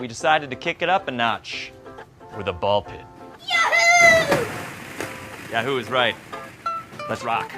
We decided to kick it up a notch with a ball pit. Yahoo! Yahoo is right. Let's rock.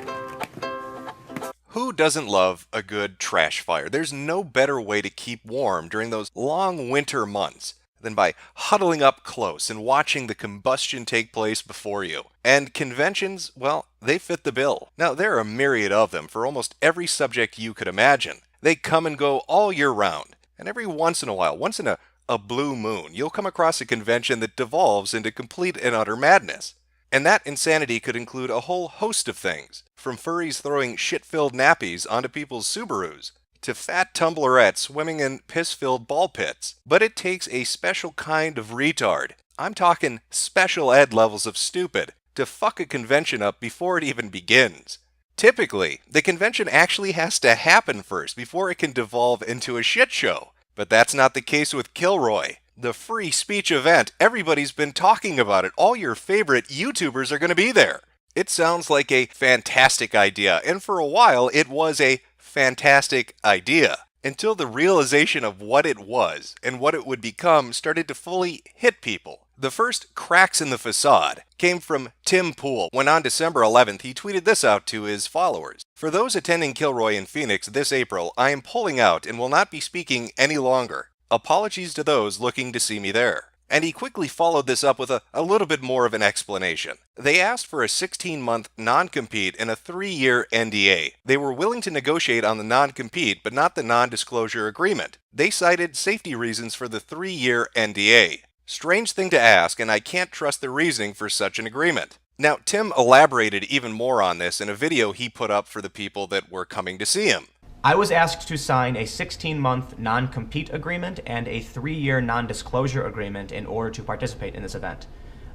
Who doesn't love a good trash fire? There's no better way to keep warm during those long winter months than by huddling up close and watching the combustion take place before you. And conventions, well, they fit the bill. Now, there are a myriad of them for almost every subject you could imagine. They come and go all year round. And every once in a while, once in a blue moon, you'll come across a convention that devolves into complete and utter madness. And that insanity could include a whole host of things, from furries throwing shit-filled nappies onto people's Subarus, to fat tumblerettes swimming in piss-filled ball pits. But it takes a special kind of retard, I'm talking special ed levels of stupid, to fuck a convention up before it even begins. Typically, the convention actually has to happen first before it can devolve into a shit show. But that's not the case with Kilroy. The free speech event, everybody's been talking about it. All your favorite YouTubers are going to be there. It sounds like a fantastic idea, and for a while it was a fantastic idea. Until the realization of what it was and what it would become started to fully hit people. The first cracks in the facade came from Tim Pool when on December 11th he tweeted this out to his followers. For those attending Kilroy in Phoenix this April, I am pulling out and will not be speaking any longer. Apologies to those looking to see me there. And he quickly followed this up with a little bit more of an explanation. They asked for a 16-month non-compete and a 3-year NDA. They were willing to negotiate on the non-compete, but not the non-disclosure agreement. They cited safety reasons for the 3-year NDA. Strange thing to ask, and I can't trust the reasoning for such an agreement. Now, Tim elaborated even more on this in a video he put up for the people that were coming to see him. I was asked to sign a 16-month non-compete agreement and a 3-year non-disclosure agreement in order to participate in this event.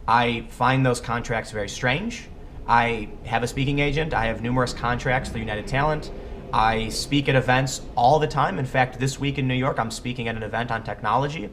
I find those contracts very strange. I have a speaking agent. I have numerous contracts through United Talent. I speak at events all the time. In fact, this week in New York, I'm speaking at an event on technology.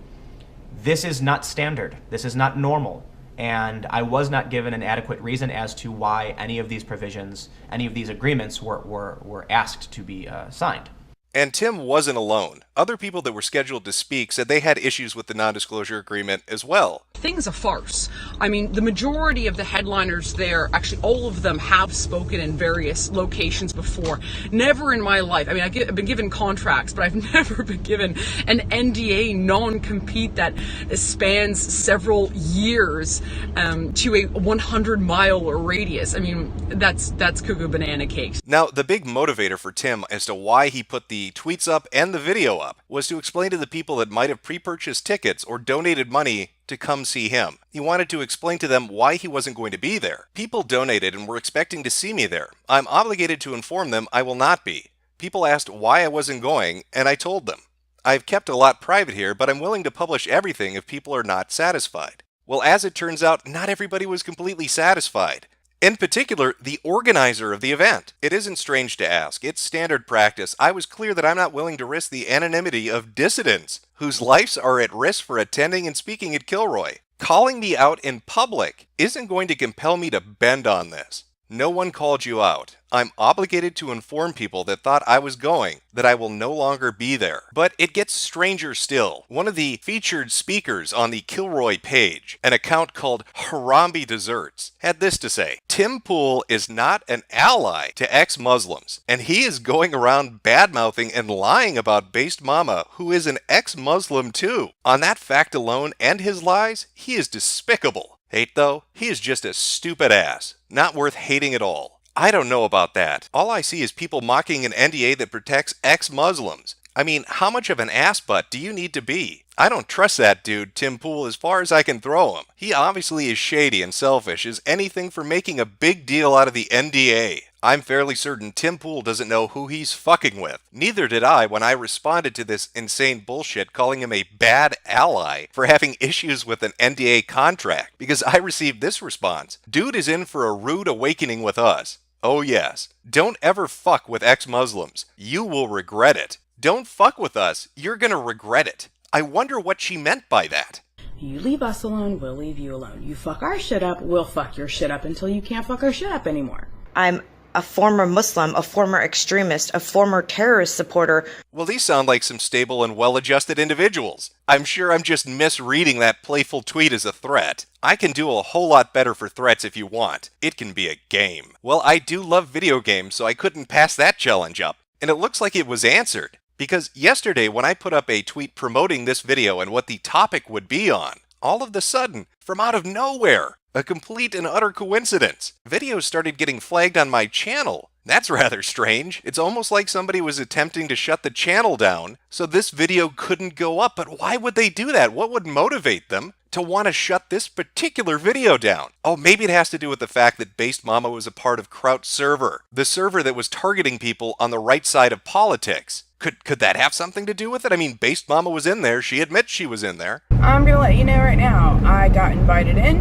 This is not standard. This is not normal. And I was not given an adequate reason as to why any of these provisions, any of these agreements were asked to be signed. And Tim wasn't alone. Other people that were scheduled to speak said they had issues with the non-disclosure agreement as well. Thing's a farce. I mean, the majority of the headliners there, actually all of them have spoken in various locations before. Never in my life, I mean, I've been given contracts, but I've never been given an NDA non-compete that spans several years to a 100-mile radius. I mean, that's cuckoo banana cakes. Now, the big motivator for Tim as to why he put the tweets up and the video up was to explain to the people that might have pre-purchased tickets or donated money to come see him. He wanted to explain to them why he wasn't going to be there. People donated and were expecting to see me there. I'm obligated to inform them I will not be. People asked why I wasn't going, and I told them. I've kept a lot private here, but I'm willing to publish everything if people are not satisfied. Well, as it turns out, not everybody was completely satisfied. In particular, the organizer of the event. It isn't strange to ask. It's standard practice. I was clear that I'm not willing to risk the anonymity of dissidents whose lives are at risk for attending and speaking at Kilroy. Calling me out in public isn't going to compel me to bend on this. No one called you out. I'm obligated to inform people that thought I was going that I will no longer be there. But it gets stranger still. One of the featured speakers on the Kilroy page, an account called Harambe Desserts, had this to say: Tim Pool is not an ally to ex-Muslims, and he is going around bad-mouthing and lying about Based Mama, who is an ex-Muslim too. On that fact alone and his lies, he is despicable. Hate though? He is just a stupid ass. Not worth hating at all. I don't know about that. All I see is people mocking an NDA that protects ex-Muslims. I mean, how much of an ass butt do you need to be? I don't trust that dude, Tim Pool, as far as I can throw him. He obviously is shady and selfish as anything for making a big deal out of the NDA. I'm fairly certain Tim Pool doesn't know who he's fucking with. Neither did I when I responded to this insane bullshit calling him a bad ally for having issues with an NDA contract, because I received this response: dude is in for a rude awakening with us. Oh yes. Don't ever fuck with ex-Muslims. You will regret it. Don't fuck with us. You're gonna regret it. I wonder what she meant by that. You leave us alone, we'll leave you alone. You fuck our shit up, we'll fuck your shit up until you can't fuck our shit up anymore. I'm a former Muslim, a former extremist, a former terrorist supporter. Well, these sound like some stable and well-adjusted individuals. I'm sure I'm just misreading that playful tweet as a threat. I can do a whole lot better for threats if you want. It can be a game. Well, I do love video games, so I couldn't pass that challenge up. And it looks like it was answered. Because yesterday, when I put up a tweet promoting this video and what the topic would be on, all of a sudden, from out of nowhere, a complete and utter coincidence, videos started getting flagged on my channel. That's rather strange. It's almost like somebody was attempting to shut the channel down so this video couldn't go up. But why would they do that? What would motivate them to want to shut this particular video down? Oh, maybe it has to do with the fact that Based Mama was a part of Trout's server, the server that was targeting people on the right side of politics. Could that have something to do with it? I mean, Based Mama was in there. She admits she was in there. I'm gonna let you know right now, I got invited in,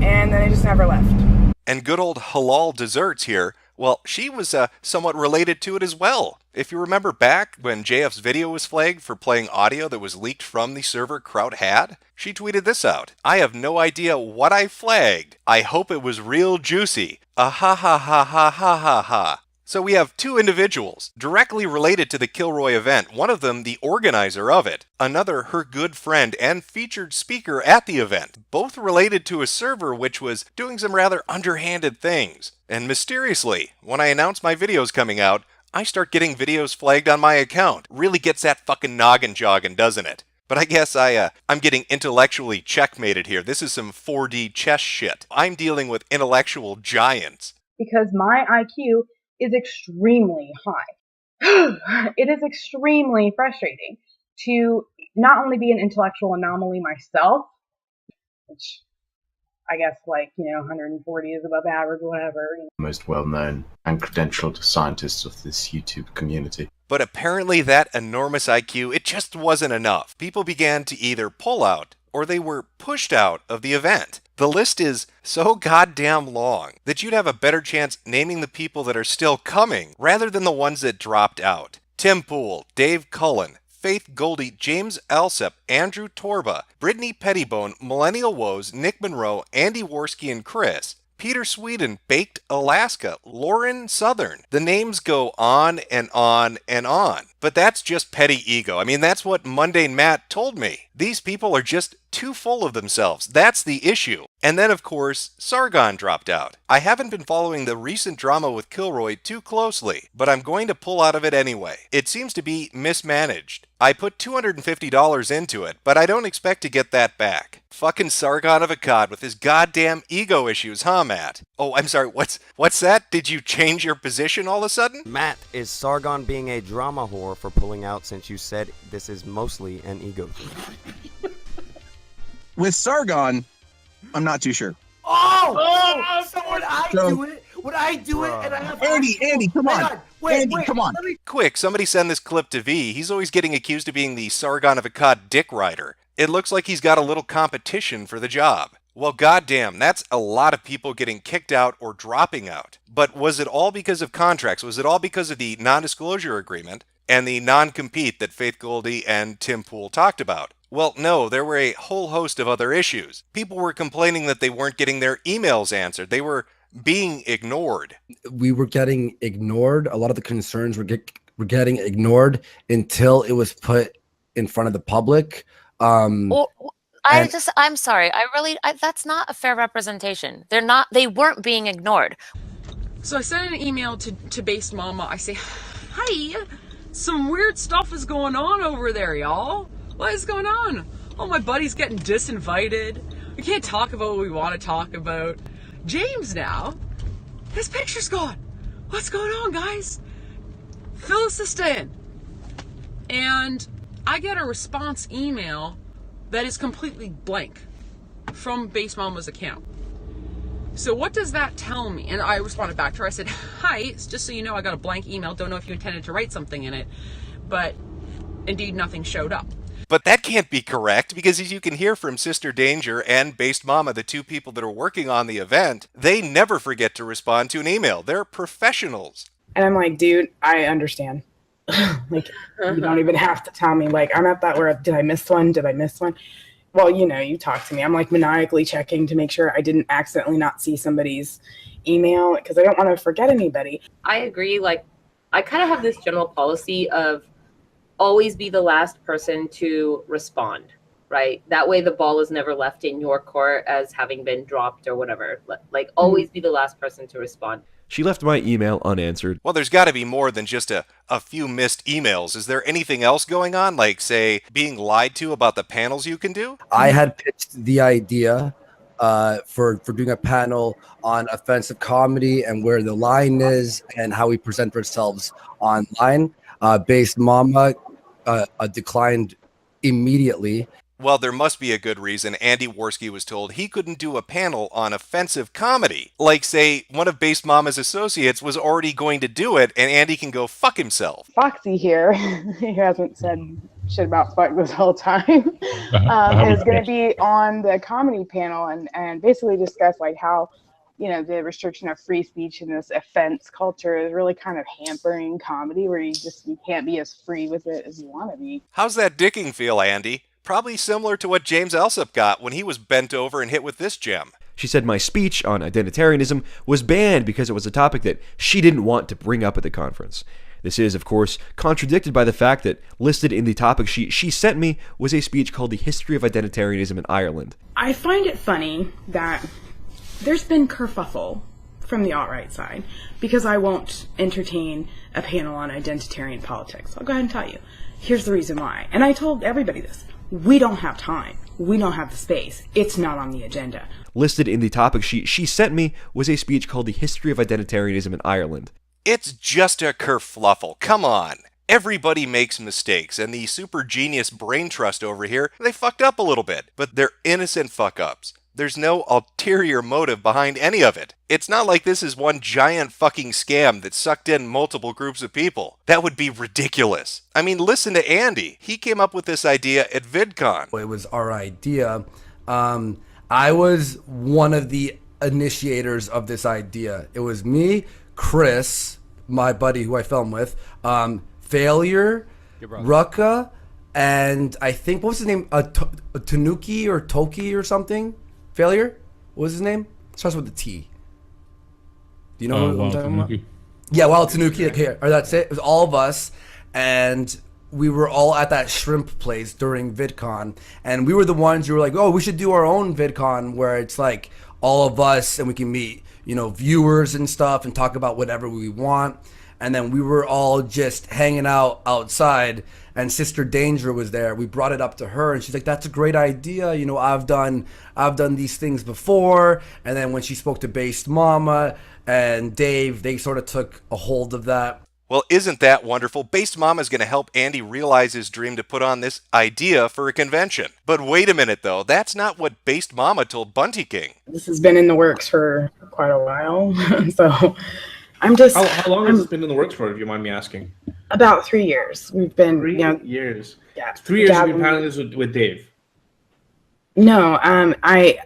and then I just never left. And good old Halal Desserts here, well, she was somewhat related to it as well. If you remember back when JF's video was flagged for playing audio that was leaked from the server Trout had, she tweeted this out. I have no idea what I flagged. I hope it was real juicy. Ah ha ha ha ha ha ha ha. So we have two individuals directly related to the Kilroy event, one of them the organizer of it, another her good friend and featured speaker at the event, both related to a server which was doing some rather underhanded things. And mysteriously, when I announce my videos coming out, I start getting videos flagged on my account. Really gets that fucking noggin jogging, doesn't it? But I guess I'm getting intellectually checkmated here. This is some 4D chess shit. I'm dealing with intellectual giants. Because my IQ is extremely high. It is extremely frustrating to not only be an intellectual anomaly myself, which I guess 140 is above average, whatever. Most well-known and credentialed scientists of this YouTube community. But apparently that enormous IQ, it just wasn't enough. People began to either pull out or they were pushed out of the event. The list is so goddamn long that you'd have a better chance naming the people that are still coming rather than the ones that dropped out. Tim Pool, Dave Cullen, Faith Goldie, James Alsep, Andrew Torba, Brittany Pettibone, Millennial Woes, Nick Monroe, Andy Worski and Chris, Peter Sweden, Baked Alaska, Lauren Southern. The names go on and on and on. But that's just petty ego. I mean, that's what Mundane Matt told me. These people are just too full of themselves. That's the issue. And then, of course, Sargon dropped out. I haven't been following the recent drama with Kilroy too closely, but I'm going to pull out of it anyway. It seems to be mismanaged. I put $250 into it, but I don't expect to get that back. Fucking Sargon of Akkad with his goddamn ego issues, huh, Matt? Oh, I'm sorry, what's that? Did you change your position all of a sudden? Matt, is Sargon being a drama whore for pulling out since you said this is mostly an ego thing? With Sargon, I'm not too sure. So would I do it? Would I do it? And I have Andy, come on. Andy, come on. Quick, somebody send this clip to V. He's always getting accused of being the Sargon of Akkad dick rider. It looks like he's got a little competition for the job. Well, goddamn, that's a lot of people getting kicked out or dropping out. But was it all because of contracts? Was it all because of the non-disclosure agreement and the non-compete that Faith Goldie and Tim Pool talked about? Well, no, there were a whole host of other issues. People were complaining that they weren't getting their emails answered. They were being ignored. We were getting ignored. A lot of the concerns were getting ignored until it was put in front of the public. I'm sorry. That's not a fair representation. They weren't being ignored. So I sent an email to Based Mama. I say, hey, some weird stuff is going on over there, y'all. What is going on? Oh, my buddy's getting disinvited. We can't talk about what we want to talk about. James now, his picture's gone. What's going on, guys? Fill us this in. And I get a response email that is completely blank from Base Mama's account. So what does that tell me? And I responded back to her. I said, hi, it's just so you know, I got a blank email. Don't know if you intended to write something in it, but indeed nothing showed up. But that can't be correct, because as you can hear from Sister Danger and Based Mama, the two people that are working on the event, they never forget to respond to an email. They're professionals. And I'm like, dude, I understand. You don't even have to tell me. I'm at that where, did I miss one? well, you know, you talk to me. I'm like maniacally checking to make sure I didn't accidentally not see somebody's email because I don't want to forget anybody. I agree. Like, I kind of have this general policy of always be the last person to respond, right? That way the ball is never left in your court as having been dropped or whatever. Like, always be the last person to respond. She left my email unanswered. Well, there's got to be more than just a few missed emails. Is there anything else going on? Like, say, being lied to about the panels you can do? I had pitched the idea for doing a panel on offensive comedy and where the line is and how we present ourselves online. Based Mama declined immediately. Well, there must be a good reason Andy Worski was told he couldn't do a panel on offensive comedy. Like, say, one of Based Mama's associates was already going to do it, and Andy can go fuck himself. Foxy here, who hasn't said shit about fuck this whole time, is going to be on the comedy panel and basically discuss like how, you know, the restriction of free speech in this offense culture is really kind of hampering comedy, where you can't be as free with it as you want to be. How's that dicking feel, Andy? Probably similar to what James Alsop got when he was bent over and hit with this gem. She said my speech on identitarianism was banned because it was a topic that she didn't want to bring up at the conference. This is, of course, contradicted by the fact that listed in the topic sheet she sent me was a speech called The History of Identitarianism in Ireland. I find it funny that there's been kerfuffle from the alt-right side because I won't entertain a panel on identitarian politics. I'll go ahead and tell you. Here's the reason why. And I told everybody this. We don't have time. We don't have the space. It's not on the agenda. Listed in the topic sheet she sent me was a speech called The History of Identitarianism in Ireland. It's just a kerfluffle. Come on. Everybody makes mistakes, and the super genius brain trust over here, they fucked up a little bit, but they're innocent fuck-ups. There's no ulterior motive behind any of it. It's not like this is one giant fucking scam that sucked in multiple groups of people. That would be ridiculous. I mean, listen to Andy. He came up with this idea at VidCon. It was our idea. I was one of the initiators of this idea. It was me, Chris, my buddy who I filmed with, Failure, Rucka, and I think, what was his name? Tanuki or Toki or something? Failure? What was his name? It starts with a T. Do you know what I'm talking about? Yeah, Wild Tanuki. Here, or that's it. It was all of us, and we were all at that shrimp place during VidCon, and we were the ones who were like, "Oh, we should do our own VidCon where it's like all of us, and we can meet, you know, viewers and stuff, and talk about whatever we want." And then we were all just hanging out outside, and Sister Danger was there. We brought it up to her, and she's like, "That's a great idea. You know, I've done these things before." And then when she spoke to Based Mama and Dave, they sort of took a hold of that. Well, isn't that wonderful? Based Mama is going to help Andy realize his dream to put on this idea for a convention. But wait a minute, though. That's not what Based Mama told Bunty King. This has been in the works for quite a while, so I'm just... How long has this been in the works for, if you mind me asking? About 3 years. We've been... 3 you know, years? Yeah. 3 years you've been planning this with Dave? No, I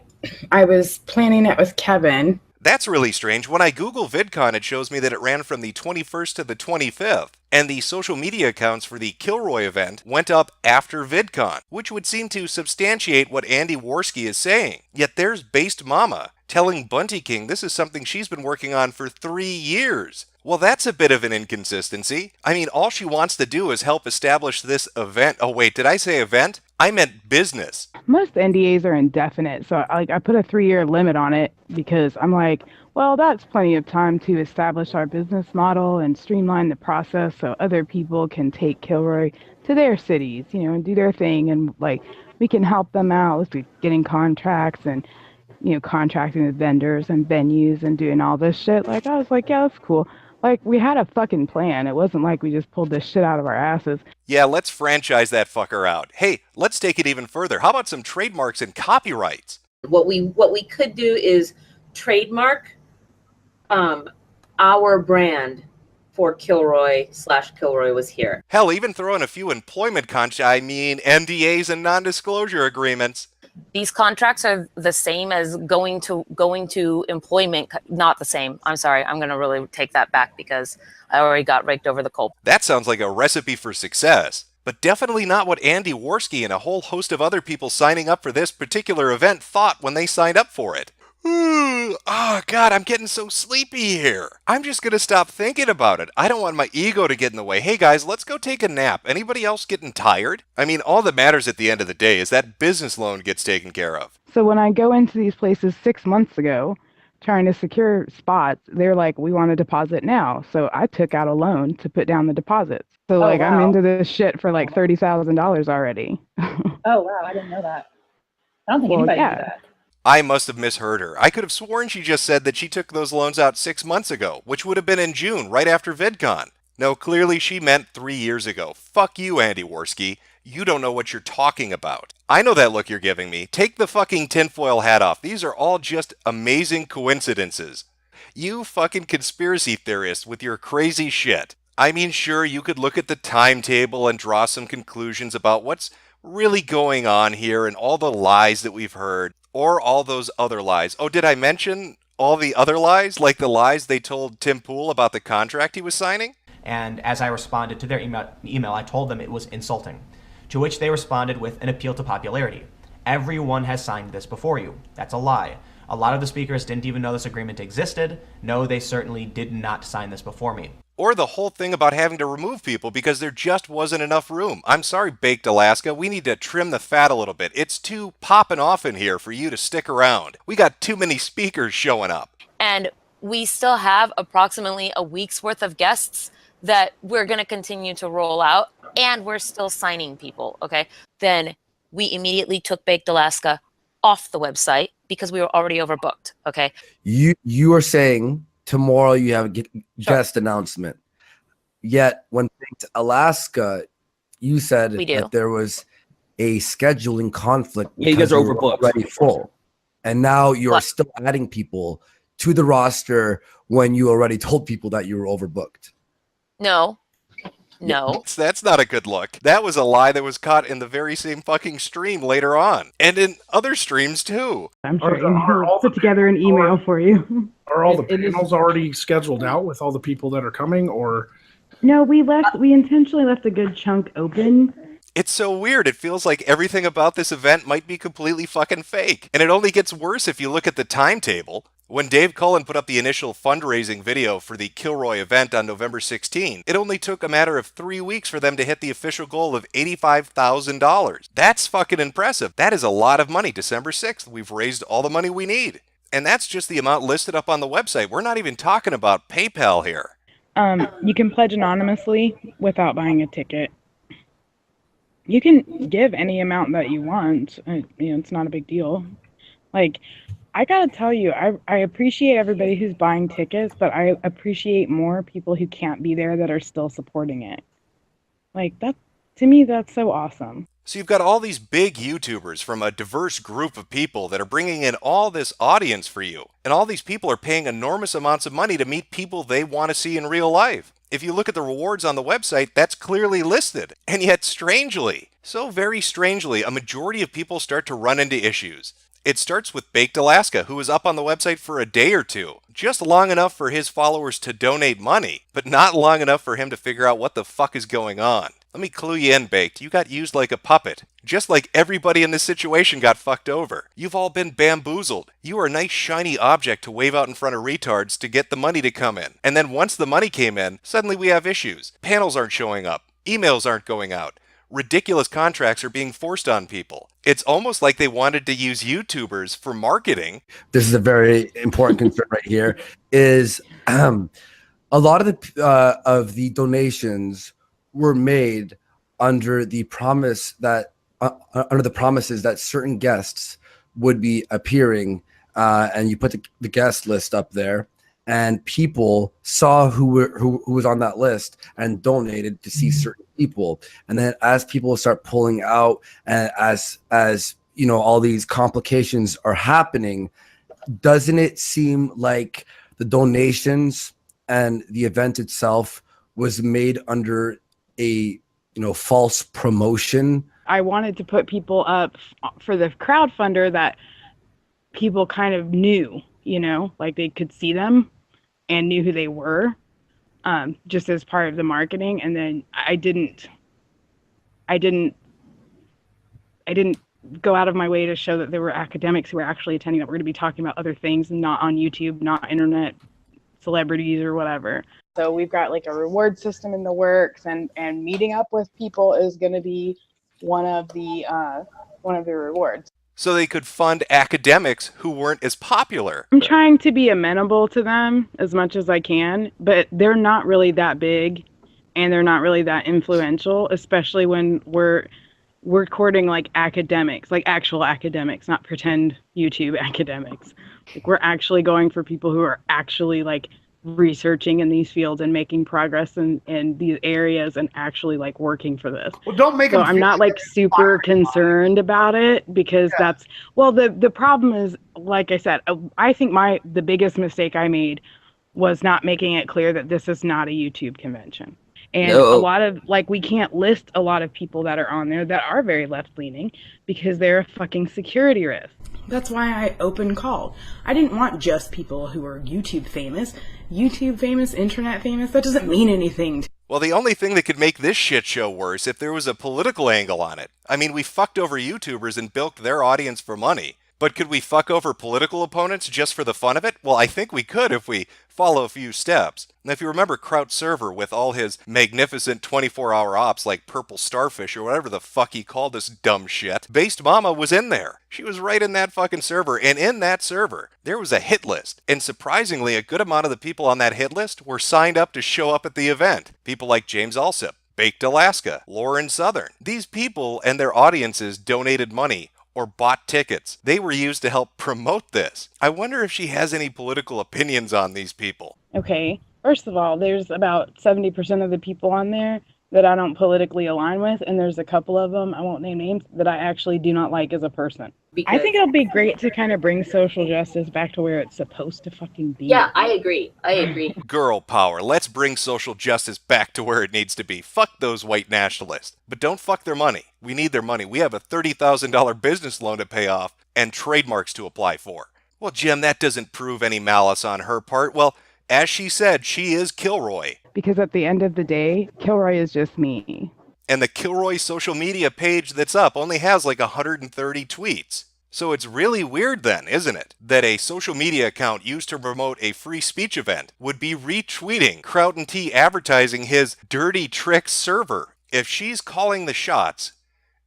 was planning it with Kevin. That's really strange. When I Google VidCon, it shows me that it ran from the 21st to the 25th. And the social media accounts for the Kilroy event went up after VidCon, which would seem to substantiate what Andy Worski is saying. Yet there's Based Mama telling Bunty King this is something she's been working on for 3 years. Well, that's a bit of an inconsistency. I mean, all she wants to do is help establish this event. Oh, wait, did I say event? I meant business. Most NDAs are indefinite, so I put a 3-year limit on it because I'm like, well, that's plenty of time to establish our business model and streamline the process so other people can take Kilroy to their cities, you know, and do their thing, and like we can help them out with getting contracts and, you know, contracting with vendors and venues and doing all this shit. Like, I was like, yeah, that's cool. Like, we had a fucking plan. It wasn't like we just pulled this shit out of our asses. Yeah, let's franchise that fucker out. Hey, let's take it even further. How about some trademarks and copyrights? What we could do is trademark our brand for Kilroy was here. Hell, even throw in a few employment NDAs and non-disclosure agreements. These contracts are the same as going to employment. Not the same. I'm sorry. I'm going to really take that back because I already got raked over the coals. That sounds like a recipe for success. but definitely not what Andy Worski and a whole host of other people signing up for this particular event thought when they signed up for it. Oh, God, I'm getting so sleepy here. I'm just going to stop thinking about it. I don't want my ego to get in the way. Hey, guys, let's go take a nap. Anybody else getting tired? I mean, all that matters at the end of the day is that business loan gets taken care of. So when I go into these places 6 months ago, trying to secure spots, they're like, we want a deposit now. So I took out a loan to put down the deposits. So Oh, I'm wow. into this shit for like $30,000 already. Oh, wow. I didn't know that. I don't think anybody knew that. I must have misheard her. I could have sworn she just said that she took those loans out 6 months ago, which would have been in June, right after VidCon. No, clearly she meant 3 years ago. Fuck you, Andy Worski. You don't know what you're talking about. I know that look you're giving me. Take the fucking tinfoil hat off. These are all just amazing coincidences. You fucking conspiracy theorists with your crazy shit. I mean, sure, you could look at the timetable and draw some conclusions about what's really going on here and all the lies that we've heard, or all those other lies. Oh, did I mention all the other lies? Like the lies they told Tim Pool about the contract he was signing? And as I responded to their email, I told them it was insulting, to which they responded with an appeal to popularity. Everyone has signed this before you. That's a lie. A lot of the speakers didn't even know this agreement existed. No, they certainly did not sign this before me. Or the whole thing about having to remove people because there just wasn't enough room. I'm sorry, Baked Alaska, we need to trim the fat a little bit. It's too popping off in here for you to stick around. We got too many speakers showing up. And we still have approximately a week's worth of guests that we're going to continue to roll out, and we're still signing people, okay? Then we immediately took Baked Alaska off the website because we were already overbooked, okay? You are saying tomorrow you have a guest announcement. Yet when Baked Alaska, you said that there was a scheduling conflict. Yeah, you guys are overbooked. Already full. And now you're still adding people to the roster when you already told people that you were overbooked. No. That's not a good look. That was a lie that was caught in the very same fucking stream later on. And in other streams too. I'm sure he'll put together an email for you. Are all the panels already scheduled out with all the people that are coming, or? No, we intentionally left a good chunk open. It's so weird. It feels like everything about this event might be completely fucking fake. And it only gets worse if you look at the timetable. When Dave Cullen put up the initial fundraising video for the Kilroy event on November 16, it only took a matter of 3 weeks for them to hit the official goal of $85,000. That's fucking impressive. That is a lot of money. December 6th, we've raised all the money we need. And that's just the amount listed up on the website. We're not even talking about PayPal here. You can pledge anonymously without buying a ticket. You can give any amount that you want. It's not a big deal. Like, I gotta tell you, I appreciate everybody who's buying tickets, but I appreciate more people who can't be there that are still supporting it. Like, that, to me, that's so awesome. So you've got all these big YouTubers from a diverse group of people that are bringing in all this audience for you. And all these people are paying enormous amounts of money to meet people they want to see in real life. If you look at the rewards on the website, that's clearly listed. And yet, strangely, so very strangely, a majority of people start to run into issues. It starts with Baked Alaska, who was up on the website for a day or two, just long enough for his followers to donate money, but not long enough for him to figure out what the fuck is going on. Let me clue you in, Baked. You got used like a puppet. Just like everybody in this situation got fucked over. You've all been bamboozled. You are a nice shiny object to wave out in front of retards to get the money to come in. And then once the money came in, suddenly we have issues. Panels aren't showing up. Emails aren't going out. Ridiculous contracts are being forced on people. It's almost like they wanted to use YouTubers for marketing. This is a very important concern right here. Is a lot of the donations were made under the promise that under the promises that certain guests would be appearing, and you put the guest list up there, and people saw who was on that list and donated to see certain people. And then as people start pulling out, and as all these complications are happening, doesn't it seem like the donations and the event itself was made under a false promotion? I wanted to put people up for the crowdfunder that people kind of knew, like they could see them and knew who they were, just as part of the marketing. And then I didn't I didn't go out of my way to show that there were academics who were actually attending, that we're going to be talking about other things, not on YouTube, not internet celebrities or whatever. So we've got like a reward system in the works, and meeting up with people is going to be one of the rewards. So they could fund academics who weren't as popular. I'm trying to be amenable to them as much as I can, but they're not really that big, and they're not really that influential, especially when we're courting like academics, like actual academics, not pretend YouTube academics. Like, we're actually going for people who are actually like researching in these fields and making progress in these areas and actually like working for this. Well, don't make so them I'm not like super concerned about it, because that's, well, the problem is, like I said, I think the biggest mistake I made was not making it clear that this is not a YouTube convention. And a lot of, like, we can't list a lot of people that are on there that are very left-leaning because they're a fucking security risk. That's why I open called. I didn't want just people who are YouTube famous, internet famous. That doesn't mean anything. Well, the only thing that could make this shit show worse if there was a political angle on it. I mean, we fucked over YouTubers and bilked their audience for money. But could we fuck over political opponents just for the fun of it? Well, I think we could if we follow a few steps. And if you remember Trout server with all his magnificent 24-hour ops like Purple Starfish or whatever the fuck he called this dumb shit, Based Mama was in there. She was right in that fucking server, and in that server, there was a hit list. And surprisingly, a good amount of the people on that hit list were signed up to show up at the event. People like James Alsip, Baked Alaska, Lauren Southern. These people and their audiences donated money or bought tickets. They were used to help promote this. I wonder if she has any political opinions on these people. Okay, first of all, there's about 70% of the people on there that I don't politically align with, and there's a couple of them, I won't name names, that I actually do not like as a person. I think it'll be great to kind of bring social justice back to where it's supposed to fucking be. Yeah, I agree. Girl power. Let's bring social justice back to where it needs to be. Fuck those white nationalists. But don't fuck their money. We need their money. We have a $30,000 business loan to pay off and trademarks to apply for. Well, Jim, that doesn't prove any malice on her part. Well, as she said, she is Kilroy. Because at the end of the day, Kilroy is just me. And the Kilroy social media page that's up only has like 130 tweets. So it's really weird then, isn't it, that a social media account used to promote a free speech event would be retweeting Trout and T advertising his dirty tricks server. If she's calling the shots,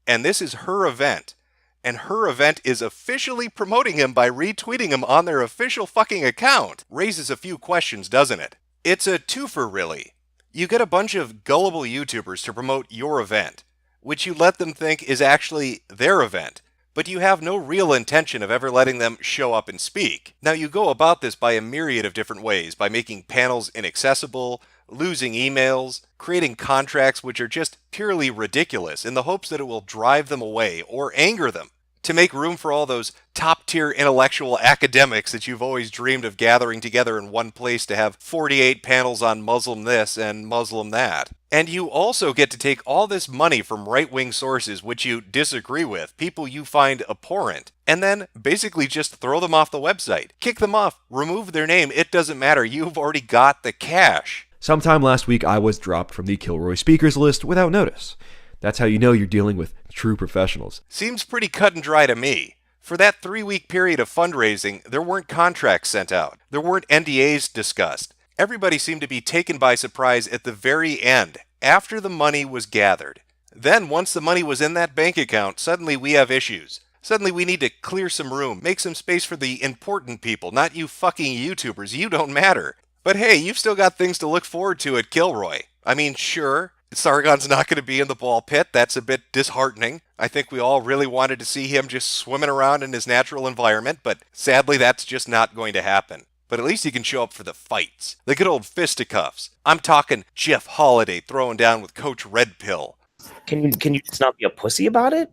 and this is her event, and her event is officially promoting him by retweeting him on their official fucking account, raises a few questions, doesn't it? It's a twofer, really. You get a bunch of gullible YouTubers to promote your event, which you let them think is actually their event, but you have no real intention of ever letting them show up and speak. Now, you go about this by a myriad of different ways, by making panels inaccessible, losing emails, creating contracts which are just purely ridiculous in the hopes that it will drive them away or anger them, to make room for all those top-tier intellectual academics that you've always dreamed of gathering together in one place to have 48 panels on Muslim this and Muslim that. And you also get to take all this money from right-wing sources which you disagree with, people you find abhorrent, and then basically just throw them off the website. Kick them off, remove their name, it doesn't matter, you've already got the cash. Sometime last week, I was dropped from the Kilroy speakers list without notice. That's how you know you're dealing with true professionals. Seems pretty cut and dry to me. For that 3-week period of fundraising, there weren't contracts sent out. There weren't NDAs discussed. Everybody seemed to be taken by surprise at the very end, after the money was gathered. Then, once the money was in that bank account, suddenly we have issues. Suddenly we need to clear some room, make some space for the important people, not you fucking YouTubers. You don't matter. But hey, you've still got things to look forward to at Kilroy. I mean, sure, Sargon's not going to be in the ball pit. That's a bit disheartening. I think we all really wanted to see him just swimming around in his natural environment, but sadly that's just not going to happen. But at least he can show up for the fights. The good old fisticuffs. I'm talking Jeff Holiday throwing down with Coach Red Pill. Can you just not be a pussy about it?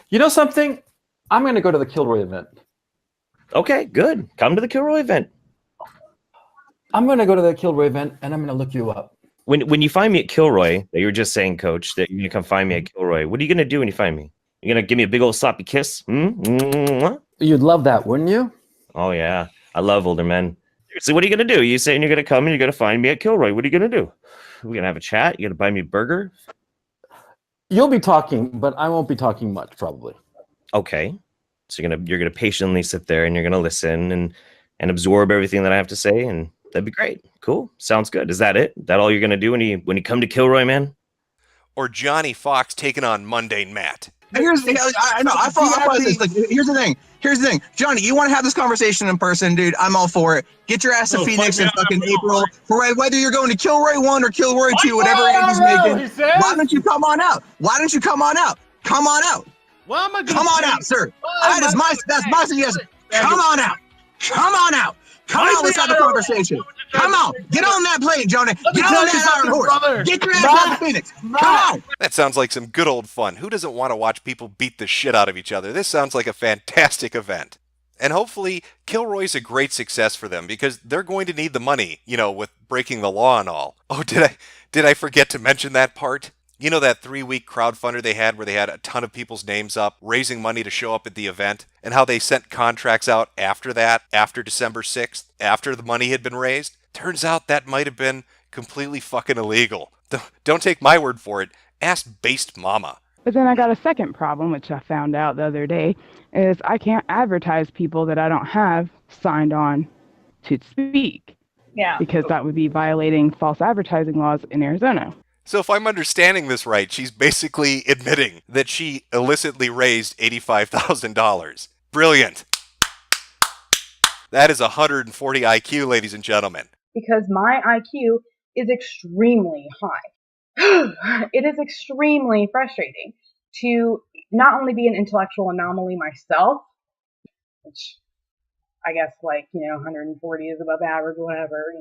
You know something? I'm going to go to the Kilroy event. Okay, good. Come to the Kilroy event. I'm going to go to the Kilroy event, and I'm going to look you up. When you find me at Kilroy, that you were just saying, Coach, that you're going to come find me at Kilroy, what are you going to do when you find me? You're going to give me a big old sloppy kiss? You'd love that, wouldn't you? Oh, yeah. I love older men. So what are you going to do? You saying you're going to come and you're going to find me at Kilroy. What are you going to do? We're going to have a chat? You're going to buy me a burger? You'll be talking, but I won't be talking much, probably. Okay. So you're gonna patiently sit there and you're gonna listen and absorb everything that I have to say, and that'd be great. Cool. Sounds good. Is that it? That all you're gonna do when you come to Kilroy, man? Or Johnny Fox taking on Mundane Matt. Here's the I know I thought this. Like, here's the thing, Johnny. You want to have this conversation in person, dude? I'm all for it. Get your ass to Phoenix in fucking April. For whether you're going to Kilroy 1 or Kilroy 2, whatever Andy's making. Why don't you come on out? Why don't you come on out? Come on out. Well, come on out, sir. That's my suggestion. Come on out. Come on out. Come on, let's have a conversation. Come on, get on that plane, Johnny. Get on that Iron Horse. Get your ass out to Phoenix. Come on. That sounds like some good old fun. Who doesn't want to watch people beat the shit out of each other? This sounds like a fantastic event. And hopefully, Kilroy's a great success for them because they're going to need the money, with breaking the law and all. Oh, did I forget to mention that part? You know that 3-week crowdfunder they had where they had a ton of people's names up, raising money to show up at the event, and how they sent contracts out after that, after December 6th, after the money had been raised? Turns out that might have been completely fucking illegal. Don't take my word for it. Ask Based Mama. But then I got a second problem, which I found out the other day, is I can't advertise people that I don't have signed on to speak. Yeah. Because that would be violating false advertising laws in Arizona. So if I'm understanding this right, she's basically admitting that she illicitly raised $85,000. Brilliant. That is 140 IQ, ladies and gentlemen. Because my IQ is extremely high. It is extremely frustrating to not only be an intellectual anomaly myself, which I guess 140 is above average, whatever.